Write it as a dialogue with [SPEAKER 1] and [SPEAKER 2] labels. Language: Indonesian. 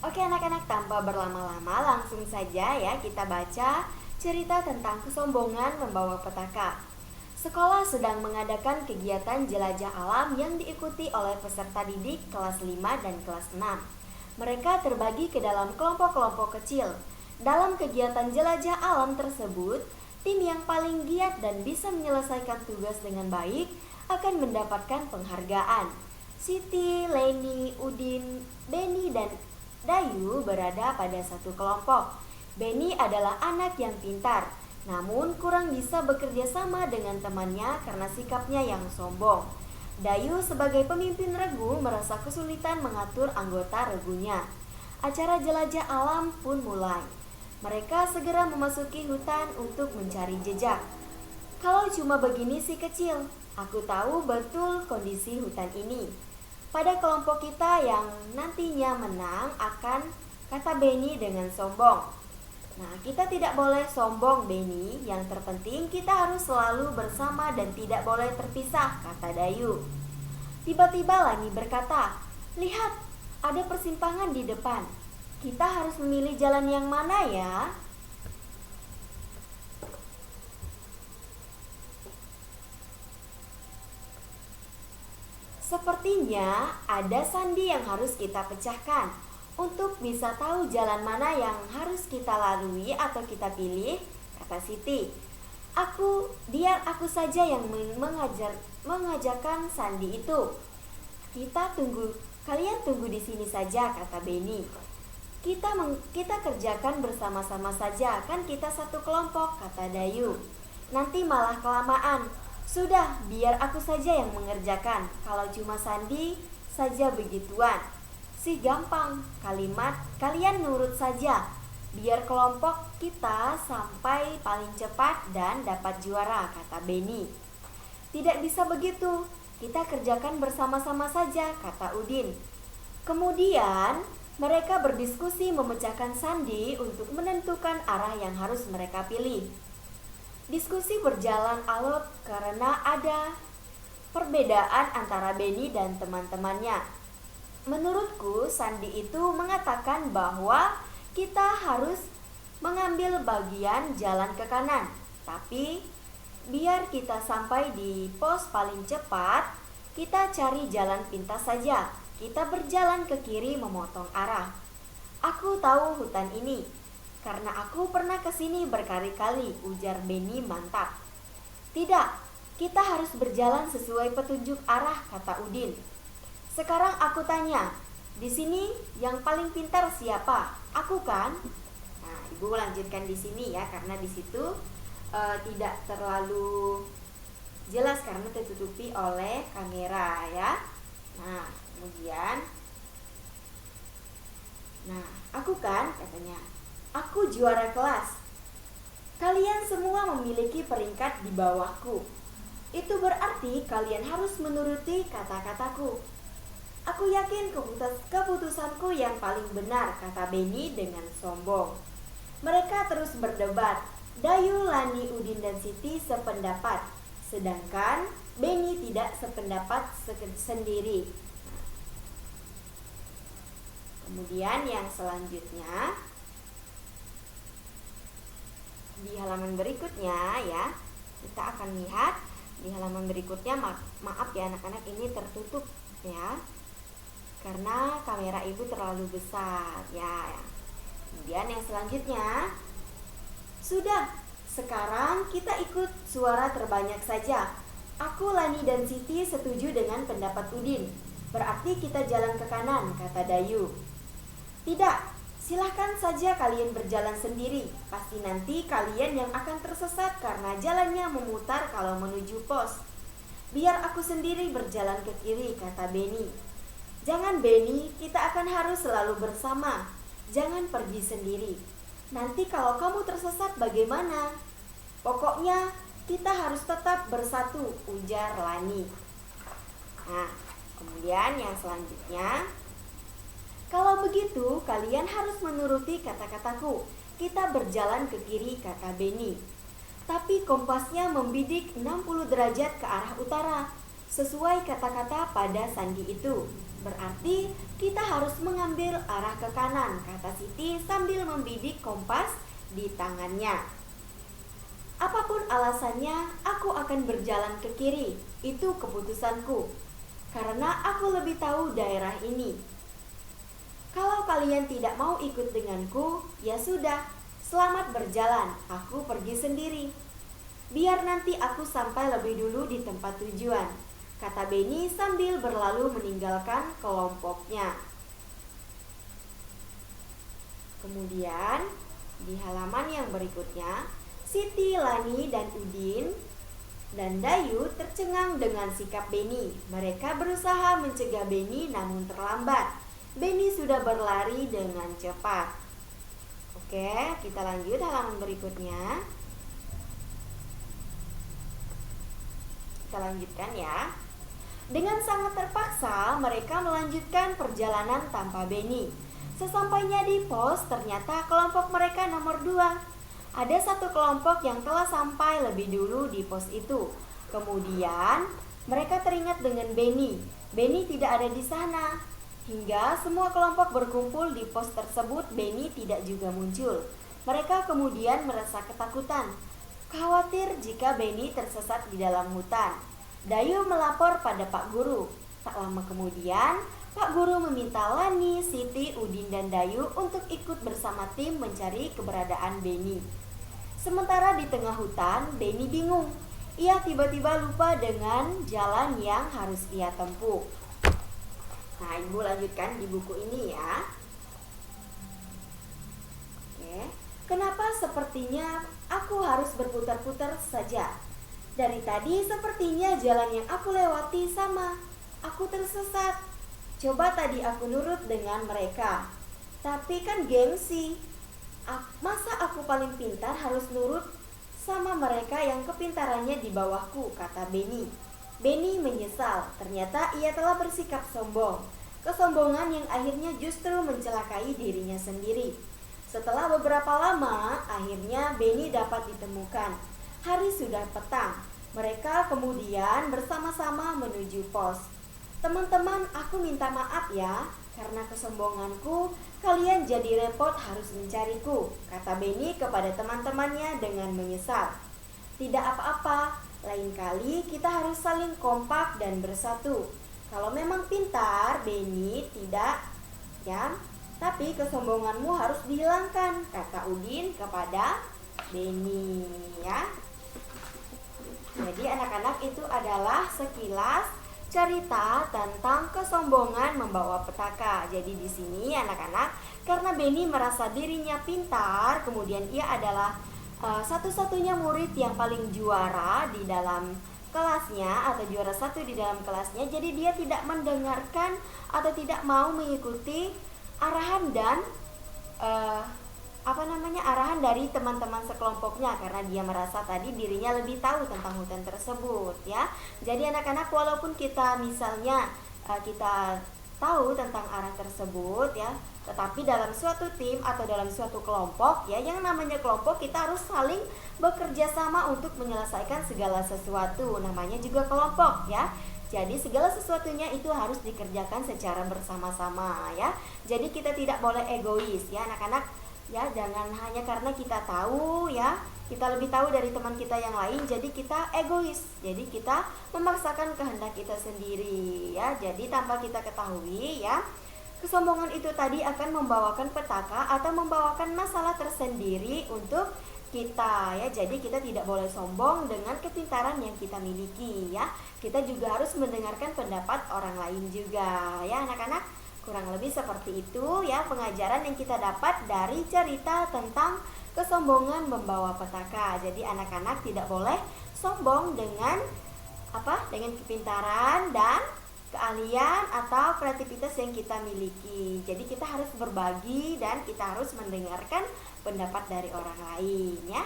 [SPEAKER 1] Oke anak-anak, tanpa berlama-lama langsung saja ya kita baca cerita tentang kesombongan membawa petaka. Sekolah sedang mengadakan kegiatan jelajah alam yang diikuti oleh peserta didik kelas 5 dan kelas 6. Mereka terbagi ke dalam kelompok-kelompok kecil. Dalam kegiatan jelajah alam tersebut, tim yang paling giat dan bisa menyelesaikan tugas dengan baik akan mendapatkan penghargaan. Siti, Leni, Udin, Beni, dan Dayu berada pada satu kelompok. Beni adalah anak yang pintar, namun kurang bisa bekerja sama dengan temannya karena sikapnya yang sombong. Dayu sebagai pemimpin regu merasa kesulitan mengatur anggota regunya. Acara jelajah alam pun mulai. Mereka segera memasuki hutan untuk mencari jejak. Kalau cuma begini sih kecil, aku tahu betul kondisi hutan ini. Pada kelompok kita yang nantinya menang akan, kata Beni dengan sombong. Nah, kita tidak boleh sombong, Beni. Yang terpenting kita harus selalu bersama dan tidak boleh terpisah, kata Dayu. Tiba-tiba Lani berkata, "Lihat, ada persimpangan di depan. Kita harus memilih jalan yang mana ya?" Sepertinya ada sandi yang harus kita pecahkan. Untuk bisa tahu jalan mana yang harus kita lalui atau kita pilih, kata Siti. Biar aku saja yang mengajarkan sandi itu. Kalian tunggu di sini saja, kata Beni. Kita kerjakan bersama-sama saja, kan kita satu kelompok, kata Dayu. Nanti malah kelamaan. Sudah, biar aku saja yang mengerjakan. Kalau cuma sandi saja begituan, sih gampang. Kalian nurut saja. Biar kelompok kita sampai paling cepat dan dapat juara, kata Beni. Tidak bisa begitu. Kita kerjakan bersama-sama saja, kata Udin. Kemudian mereka berdiskusi memecahkan sandi untuk menentukan arah yang harus mereka pilih. Diskusi berjalan alot karena ada perbedaan antara Beni dan teman-temannya. Menurutku, sandi itu mengatakan bahwa kita harus mengambil bagian jalan ke kanan. Tapi, biar kita sampai di pos paling cepat, kita cari jalan pintas saja. Kita berjalan ke kiri memotong arah. Aku tahu hutan ini, karena aku pernah kesini berkali-kali, ujar Beni mantap. Tidak, kita harus berjalan sesuai petunjuk arah, kata Udin. Sekarang aku tanya, di sini yang paling pintar siapa? Aku kan? Nah, Ibu lanjutkan di sini ya, karena di situ tidak terlalu jelas karena tertutupi oleh kamera ya. Nah, kemudian, aku kan, katanya. Aku juara kelas. Kalian semua memiliki peringkat di bawahku. Itu berarti kalian harus menuruti kata-kataku. Aku yakin keputusanku yang paling benar, kata Beni dengan sombong. Mereka terus berdebat. Dayu, Lani, Udin, dan Siti sependapat. Sedangkan Beni tidak sependapat sendiri. Kemudian yang selanjutnya, di halaman berikutnya ya, kita akan lihat di halaman berikutnya. Maaf ya anak-anak, ini tertutup ya karena kamera ibu terlalu besar ya. Kemudian yang selanjutnya, sudah, sekarang kita ikut suara terbanyak saja. Aku, Lani, dan Siti setuju dengan pendapat Udin. Berarti kita jalan ke kanan, kata Dayu. Tidak, silahkan saja kalian berjalan sendiri. Pasti nanti kalian yang akan tersesat karena jalannya memutar kalau menuju pos. Biar aku sendiri berjalan ke kiri, kata Beni. Jangan Beni, kita akan harus selalu bersama. Jangan pergi sendiri. Nanti kalau kamu tersesat bagaimana? Pokoknya kita harus tetap bersatu, ujar Lani. Nah, kemudian yang selanjutnya, kalau begitu, kalian harus menuruti kata-kataku. Kita berjalan ke kiri, kata Beni. Tapi kompasnya membidik 60 derajat ke arah utara, sesuai kata-kata pada sandi itu. Berarti kita harus mengambil arah ke kanan, kata Siti sambil membidik kompas di tangannya. Apapun alasannya, aku akan berjalan ke kiri. Itu keputusanku, karena aku lebih tahu daerah ini. Kalau kalian tidak mau ikut denganku, ya sudah, selamat berjalan, aku pergi sendiri. Biar nanti aku sampai lebih dulu di tempat tujuan, kata Benny sambil berlalu meninggalkan kelompoknya. Kemudian, di halaman yang berikutnya, Siti, Lani, dan Udin dan Dayu tercengang dengan sikap Benny. Mereka berusaha mencegah Benny namun terlambat. Benny sudah berlari dengan cepat. Oke, kita lanjut halaman berikutnya. Kita lanjutkan ya. Dengan sangat terpaksa mereka melanjutkan perjalanan tanpa Benny. Sesampainya di pos, ternyata kelompok mereka nomor 2. Ada satu kelompok yang telah sampai lebih dulu di pos itu. Kemudian mereka teringat dengan Benny. Benny tidak ada di sana. Hingga semua kelompok berkumpul di pos tersebut, Benny tidak juga muncul. Mereka kemudian merasa ketakutan, khawatir jika Benny tersesat di dalam hutan. Dayu melapor pada Pak Guru. Tak lama kemudian, Pak Guru meminta Lani, Siti, Udin, dan Dayu untuk ikut bersama tim mencari keberadaan Benny. Sementara di tengah hutan, Benny bingung. Ia tiba-tiba lupa dengan jalan yang harus ia tempuh. Nah, Ibu lanjutkan di buku ini ya. Oke. Kenapa sepertinya aku harus berputar-putar saja? Dari tadi sepertinya jalan yang aku lewati sama. Aku tersesat. Coba tadi aku nurut dengan mereka. Tapi kan gengsi. Masa aku paling pintar harus nurut sama mereka yang kepintarannya di bawahku, kata Benny. Benny menyesal, ternyata ia telah bersikap sombong. Kesombongan yang akhirnya justru mencelakai dirinya sendiri. Setelah beberapa lama, akhirnya Benny dapat ditemukan. Hari sudah petang. Mereka kemudian bersama-sama menuju pos. Teman-teman, aku minta maaf ya, karena kesombonganku, kalian jadi repot harus mencariku, kata Benny kepada teman-temannya dengan menyesal. Tidak apa-apa, lain kali kita harus saling kompak dan bersatu. Kalau memang pintar, Benny, tidak, ya, tapi kesombonganmu harus dihilangkan, kata Udin kepada Benny, ya. Jadi anak-anak itu adalah sekilas cerita tentang kesombongan membawa petaka. Jadi di sini anak-anak, karena Benny merasa dirinya pintar, kemudian ia adalah satu-satunya murid yang paling juara di dalam kelasnya atau juara satu di dalam kelasnya. Jadi dia tidak mendengarkan atau tidak mau mengikuti arahan dan arahan dari teman-teman sekelompoknya, karena dia merasa tadi dirinya lebih tahu tentang hutan tersebut, ya. Jadi anak-anak, walaupun kita misalnya kita tahu tentang arah tersebut, ya, tetapi dalam suatu tim atau dalam suatu kelompok, ya, yang namanya kelompok kita harus saling bekerja sama untuk menyelesaikan segala sesuatu. Namanya juga kelompok, ya. Jadi segala sesuatunya itu harus dikerjakan secara bersama-sama, ya. Jadi kita tidak boleh egois, ya anak-anak. Ya, jangan hanya karena kita tahu, ya, kita lebih tahu dari teman kita yang lain, jadi kita egois. Jadi kita memaksakan kehendak kita sendiri, ya. Jadi tanpa kita ketahui, ya, kesombongan itu tadi akan membawakan petaka atau membawakan masalah tersendiri untuk kita, ya. Jadi kita tidak boleh sombong dengan kepintaran yang kita miliki, ya. Kita juga harus mendengarkan pendapat orang lain juga, ya anak-anak. Kurang lebih seperti itu, ya, pengajaran yang kita dapat dari cerita tentang kesombongan membawa petaka. Jadi anak-anak tidak boleh sombong dengan dengan kepintaran dan keahlian atau kreativitas yang kita miliki. Jadi kita harus berbagi dan kita harus mendengarkan pendapat dari orang lain, ya.